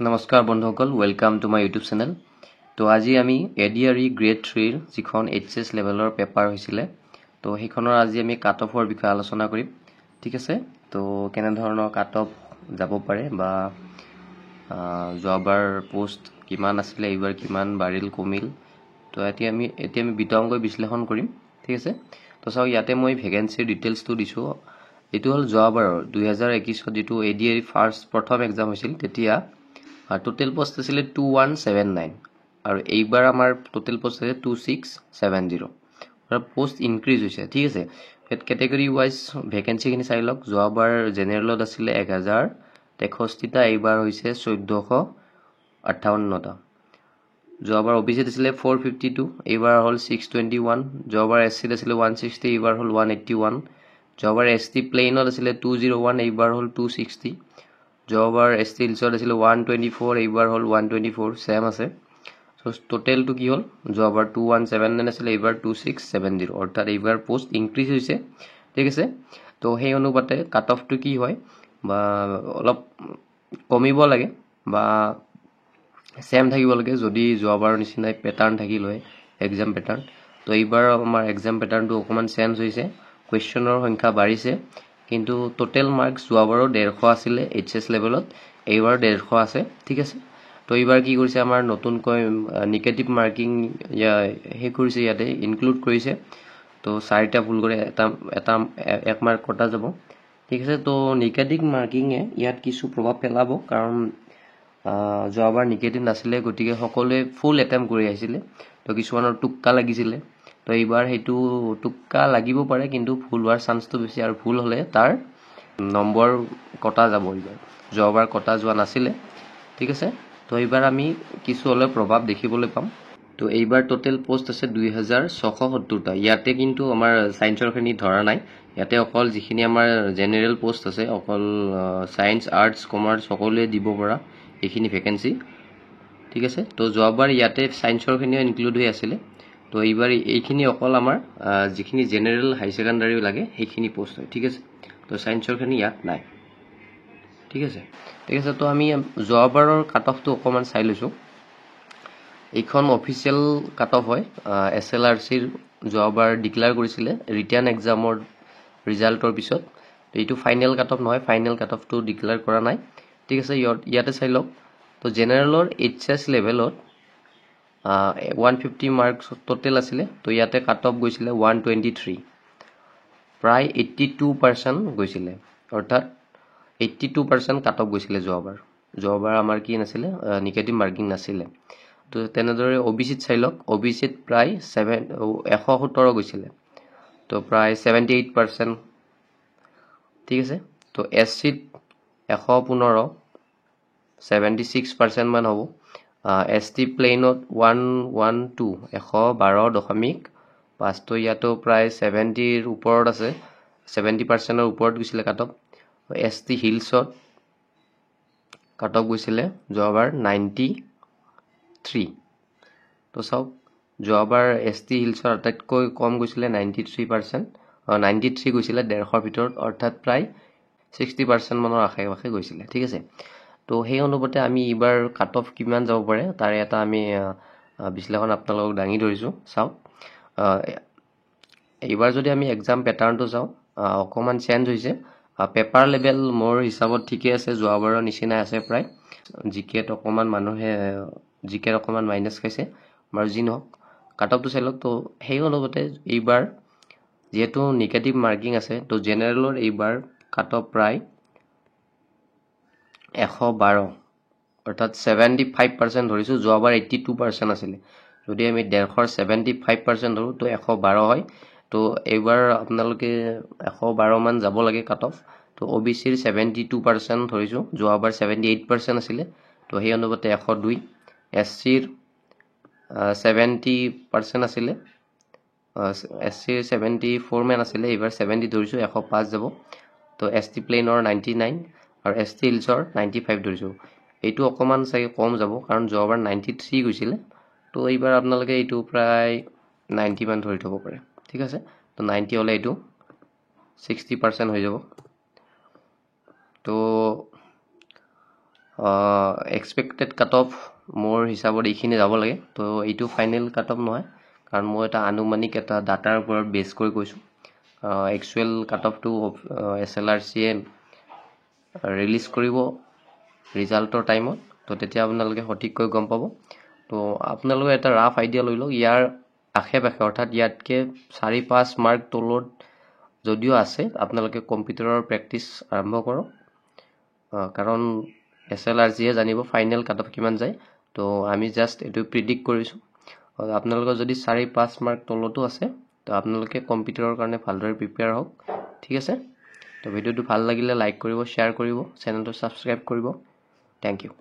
নমস্কাৰ বন্ধুসকল welcome to my YouTube channel. তো আজি আমি এডিআৰই গ্ৰেড 3 যিখন এইচএছ লেভেলৰ পেপাৰ হৈছিলে তো সেইখনৰ আজি আমি কাট অফৰ বিষয়ে আলোচনা কৰিম। ঠিক আছে, তো কেনে ধৰণৰ কাট অফ যাব পাৰে বা যোৱাবাৰ পোষ্ট কিমান আছিলে, এইবাৰ কিমান বাঢ়িল কমিল, তো এতিয়া আমি বিতংকৈ বিশ্লেষণ কৰিম। ঠিক আছে, তো চাওক ইয়াতে মই ভেকেঞ্চিৰ ডিটেইলছটো দিছোঁ। এইটো হ'ল যোৱাবাৰৰ 2021 যিটো এডিআৰই প্ৰথম এক্সাম হৈছিল তেতিয়া টোটেল পোষ্ট আছিলে 2179 আৰু এইবাৰ আমাৰ টোটেল পোষ্ট আছে 2670 আৰু পোষ্ট ইনক্ৰিজ হৈছে। ঠিক আছে, কেটেগৰী ৱাইজ ভেকেঞ্চিখিনি চাই লওক। যোৱাবাৰ জেনেৰেলত আছিলে 1063টা, এইবাৰ হৈছে 1458টা। যোৱাবাৰ অবিচিত আছিলে 452, এইবাৰ হ'ল 621। যোৱাবাৰ এছচিত আছিলে 160, এইবাৰ হ'ল 181। যোৱাবাৰ এছটি প্লেইনত আছিলে 201, এইবাৰ হ'ল 260। যোৱাবাৰ এছটি হিলছত আছিলে 124, এইবাৰ হ'ল 124, ছেম আছে। চ' টোটেলটো কি হ'ল, যোৱাবাৰ 2179 আছিলে, এইবাৰ 2670, অৰ্থাৎ এইবাৰ পোষ্ট ইনক্ৰিজ হৈছে। ঠিক আছে, তো সেই অনুপাতে কাট অফটো কি হয় বা অলপ কমিব লাগে বা ছেম থাকিব লাগে যদি যোৱাবাৰৰ নিচিনাই পেটাৰ্ণ থাকিল হয় এক্সাম পেটাৰ্ণ। তো এইবাৰ আমাৰ এক্সাম পেটাৰ্ণটো অকণমান চেঞ্জ হৈছে, কুৱেশ্যনৰ সংখ্যা বাঢ়িছে, কিন্তু টোটেল মাৰ্কছ যোৱাবাৰো 150 আছিলে এইচএছ লেভেলত, এইবাৰ 150 আছে। ঠিক আছে, তো এইবাৰ কি কৰিছে, আমাৰ নতুনকৈ নিগেটিভ মাৰ্কিং সেই কৰিছে, ইয়াতে ইনক্লুড কৰিছে। তো 4টা ভুল কৰে এক মাৰ্ক কটা যাব। ঠিক আছে, তো নিগেটিভ মাৰ্কিঙে ইয়াত কিছু প্ৰভাৱ পেলাব, কাৰণ যোৱাবাৰ নিগেটিভ নাছিলে, গতিকে সকলোৱে ফুল এটেম্প কৰি আহিছিলে। তো কিছুমানৰ টোক্কা লাগিছিলে, তো এইবাৰ সেইটো টোক্কা লাগিব পাৰে, কিন্তু ভুল হোৱাৰ চান্সটো বেছি, আৰু ভুল হ'লে তাৰ নম্বৰ কটা যাব। এইবাৰ যোৱাবাৰ কটা যোৱা নাছিলে। ঠিক আছে, তো এইবাৰ আমি কিছু হ'লেও প্ৰভাৱ দেখিবলৈ পাম। তো এইবাৰ টোটেল পোষ্ট আছে 2670টা। ইয়াতে কিন্তু আমাৰ ছায়েন্সৰখিনি ধৰা নাই, ইয়াতে অকল যিখিনি আমাৰ জেনেৰেল পোষ্ট আছে, অকল ছায়েন্স আৰ্টছ কমাৰ্চ সকলোৱে দিব পৰা এইখিনি ভেকেঞ্চি। ঠিক আছে, তো যোৱাবাৰ ইয়াতে ছায়েন্সৰখিনিও ইনক্লুড হৈ আছিলে, তো এইবাৰ এইখিনি অকল আমাৰ যিখিনি জেনেৰেল হাই ছেকেণ্ডাৰী লাগে সেইখিনি পোষ্ট হয়। ঠিক আছে, তো ছায়েন্সৰখিনি ইয়াত নাই। ঠিক আছে, তো আমি যোৱাবাৰৰ কাট অফটো অকণমান চাই লৈছোঁ। এইখন অফিচিয়েল কাট অফ হয়, SLRCৰ যোৱাবাৰ ডিক্লেয়াৰ কৰিছিলে ৰিটাৰ্ণ এক্সামৰ ৰিজাল্টৰ পিছত। এইটো ফাইনেল কাট অফ নহয়, ফাইনেল কাট অফটো ডিক্লেয়াৰ কৰা নাই। ঠিক আছে, ইয়াতে চাই লওক। তো জেনেৰেলৰ এইচএছ লেভেলত 150 মাৰ্কছ টোটেল আছিলে, তো ইয়াতে কাট অফ গৈছিলে 123, প্ৰায় 82% গৈছিলে, অৰ্থাৎ 82% কাট অফ গৈছিলে যোৱাবাৰ আমাৰ কি নাছিলে, নিগেটিভ মাৰ্কিং নাছিলে। তো তেনেদৰে অবিচিত চাই লওক, অবিচিত প্ৰায় 117 গৈছিলে, তো প্ৰায় 78%। ঠিক আছে, তো এছচিত 115, 76% মান হ'ব। এছটি প্লেইনত 112, 112.5, তো ইয়াতো প্ৰায় 70ৰ ওপৰত আছে, 70%ৰ ওপৰত গৈছিলে কাট অফ। এছটি হিলছত কাট অফ গৈছিলে যোৱাবাৰ 93। তো চাওক, যোৱাবাৰ এছটি হিলছৰ আটাইতকৈ কম গৈছিলে 93%, 93 গৈছিলে 150ৰ ভিতৰত, অৰ্থাৎ প্ৰায় 60% মানৰ আশে পাশে গৈছিলে। ঠিক আছে, তো সেই অনুপাতে আমি এইবাৰ কাট অফ কিমান যাব পাৰে তাৰে এটা আমি বিশ্লেষণ আপোনালোকক দাঙি ধৰিছোঁ। চাওক, এইবাৰ যদি আমি এক্সাম পেটাৰ্ণটো চাওঁ, অকণমান চেঞ্জ হৈছে। পেপাৰ লেভেল মোৰ হিচাপত ঠিকে আছে, যোৱাবাৰৰ নিচিনাই আছে প্ৰায়। জিকেত অকণমান মাইনাছ খাইছে, বাৰু যি নহওক কাট অফটো চাই লওক। তো সেই অনুপাতে এইবাৰ যিহেতু নিগেটিভ মাৰ্কিং আছে, তো জেনেৰেলৰ এইবাৰ কাট অফ প্ৰায় 112, অৰ্থাৎ 75% ধৰিছোঁ। যোৱাবাৰ 82% আছিলে, যদি আমি 150ৰ 75% ধৰোঁ তো 112 হয়। তো এইবাৰ আপোনালোকে 112 মান যাব লাগে কাট অফ। তো অবিচিৰ 72% ধৰিছোঁ, যোৱাবাৰ 78% আছিলে, তো সেই অনুপাতে 102। এছচিৰ 70% আছিলে, এছচিৰ 74 মান আছিলে, এইবাৰ 70 ধৰিছোঁ, 105 যাব। তো এছটি প্লেইনৰ 99 আৰু এছটি হিলছৰ 95 ধৰিছোঁ। এইটো অকণমান চাগে কম যাব, কাৰণ যোৱাবাৰ 93 গৈছিলে, তো এইবাৰ আপোনালোকে এইটো প্ৰায় 90 মান ধৰি থ'ব পাৰে। ঠিক আছে, তো 90 হ'লে এইটো 60% হৈ যাব। তো এক্সপেক্টেড কাট অফ মোৰ হিচাপত এইখিনি যাব লাগে তো এইটো ফাইনেল কাট অফ নহয় কাৰণ মই এটা আনুমানিক এটা ডাটাৰ ওপৰত বেছ কৰি কৈছোঁ একচুৱেল কাট অফটো SLRCয়ে ৰিলিজ কৰিব ৰিজাল্টৰ টাইমত তো তেতিয়া আপোনালোকে সঠিককৈ গম পাব তো আপোনালোকে এটা ৰাফ আইডিয়া লৈ লওক ইয়াৰ আশে পাশে অৰ্থাৎ ইয়াতকৈ 4-5 মাৰ্ক তলত যদিও আছে আপোনালোকে কম্পিউটাৰৰ প্ৰেক্টিছ আৰম্ভ কৰক কাৰণ SLRCয়ে জানিব ফাইনেল কাট অফ কিমান যায় তো আমি জাষ্ট এইটো প্ৰিডিক্ট কৰিছোঁ আপোনালোকৰ যদি 4-5 মাৰ্ক তলতো আছে তো আপোনালোকে কম্পিউটাৰৰ কাৰণে ভালদৰে প্ৰিপেয়াৰ হওক ঠিক আছে তো ভিডিঅ'টো ভাল লাগিলে লাইক কৰিব শ্বেয়াৰ কৰিব চেনেলটো ছাবস্ক্ৰাইব কৰিব থ্যাংক ইউ